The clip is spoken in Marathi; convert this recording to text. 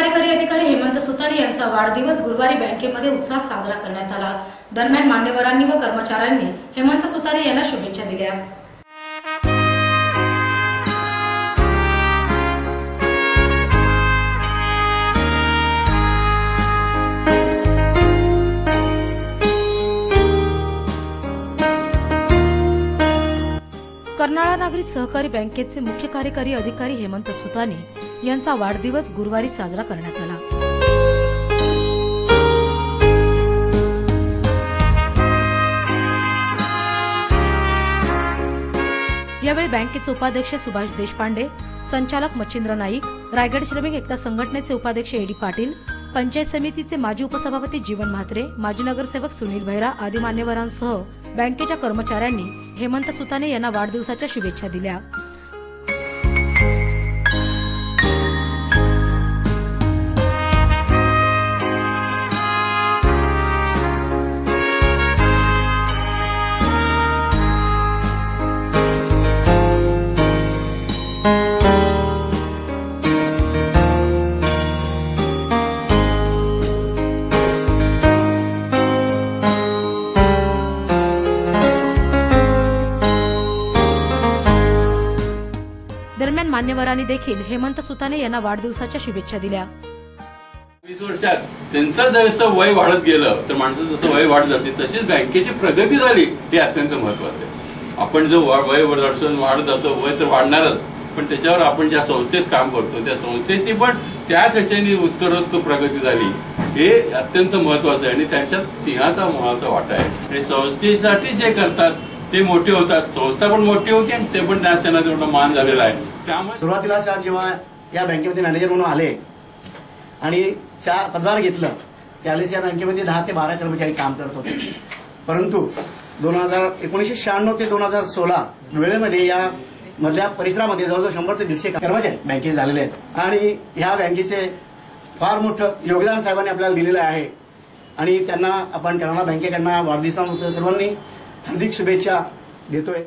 कार्यकारी अधिकारी हेमंत सुताने यांचा वाढदिवस गुरुवारी बँकेमध्ये उत्साहात साजरा करण्यात आला। दरम्यान मान्यवरांनी व कर्मचाऱ्यांनी हेमंत सुताने यांना शुभेच्छा दिल्या। कर्नाळा नागरी सहकारी बँकेचे मुख्य कार्यकारी अधिकारी हेमंत सुताने यांचा वाढदिवस गुरुवारी साजरा करण्यात आला। यावेळी बँकेचे उपाध्यक्ष सुभाष देशपांडे, संचालक मच्छिंद्र नाईक, रायगड श्रमिक एकता संघटनेचे उपाध्यक्ष एडी पाटील, पंचायत समितीचे माजी उपसभापती जीवन म्हात्रे, माजी नगरसेवक सुनील भैरा आदी मान्यवरांसह बँकेच्या कर्मचाऱ्यांनी हेमंत सुताने यांना वाढदिवसाच्या शुभेच्छा दिल्या। दरम्यान मान्यवरांनी देखील हेमंत सुताने यांना वाढदिवसाच्या शुभेच्छा दिल्या। 20 वर्षात त्यांचं जसं वय वाढत गेलं तर माणसं जसं वय वाढत जाते तशीच बँकेची प्रगती झाली हे अत्यंत महत्वाचं आहे। आपण जो वय वाढत जातो वय तर वाढणारच, पण त्याच्यावर आपण ज्या संस्थेत काम करतो त्या संस्थेची पण त्याच ह्याच्याने उत्तरोत्तर प्रगती झाली हे अत्यंत महत्वाचं आहे आणि त्यांच्यात सिंहाचा मोलाचा वाटा आहे। आणि संस्थेसाठी जे करतात ते मोठे होतात, संस्था पण मोठी होती आणि ते पण त्यांना तेवढा मान झालेला आहे। त्यामुळे सुरुवातीला साहेब जेव्हा या बँकेमध्ये मॅनेजर म्हणून आले आणि पदभार घेतलं त्यावेळेस या बँकेमध्ये 10 ते 12 कर्मचारी काम करत होते, परंतु 1996 ते 2016 वेळेमध्ये या मधल्या परिसरामध्ये जवळजवळ 100 ते 150 कर्मचारी बँकेत झालेले आहेत आणि ह्या बँकेचे फार मोठं योगदान साहेबांनी आपल्याला दिलेलं आहे आणि त्यांना आपण कर्नाळा बँकेकडनं वाढदिवसानिमित्त सर्वांनी हार्दिक शुभेच्छा देतोय।